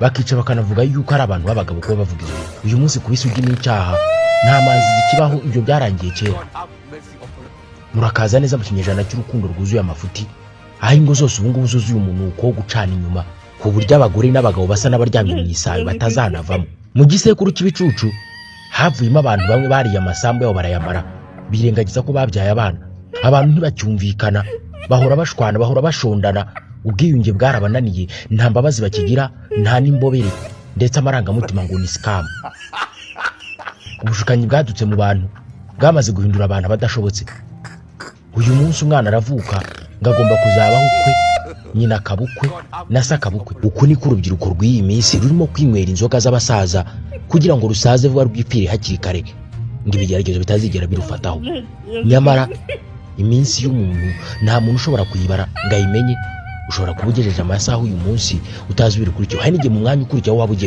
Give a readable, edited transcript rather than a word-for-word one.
bakica bakanavuga yuko ari abantu b'abagabo kuba bavuga izo. Uyu munsi kubisa ugi n'icyaha nta manzi zikibaho, ibyo byarangiye kera. Murakaza neza mu kinyejana cy'urukundo rwuzuye amafuti, aho ingo zose ubu ngubu zuzuye umunuko wo gucana inyuma, ku buryo abagore n'abagabo basa n'abaryamye mu isayo batazanavamo. Mu gisekuru cy'ibicucu havuyemo abantu bamwe bariye amasambu yabo barayamara, birengagiza ko babyaye abana. Abantu ntibacyumvikana, bahora bashwana, bahora bashondana, ubwiyunge bwarabananiye, nta mbabazi bakigira, nta n'imbobere, ndetse amarangamutima ngo ni scam. Ubushukanyi bwadutse mu bantu bwamaze guhindura abantu badashobotse. Uyu munsi umwana aravuka ngo agomba kuzabaho ukwe, nyina akabukwe na se akabukwe. Uku niko urubyiruko rw'iyi minsi rurimo kwinywera inzoga z'abasaza kugira ngo rusaze vuba rwipfire hakiri kare, ngo ibigeragezo bitazigera birufataho. Nyamara iminsi y'umuntu nta muntu ushobora kuyibara ngo ayimenye. Ushobora kuba ugejeje amasaha uyu munsi utazi ibiri kuri cyo, hari n'igihe mu mwanya ukurikiyeho waba ugiye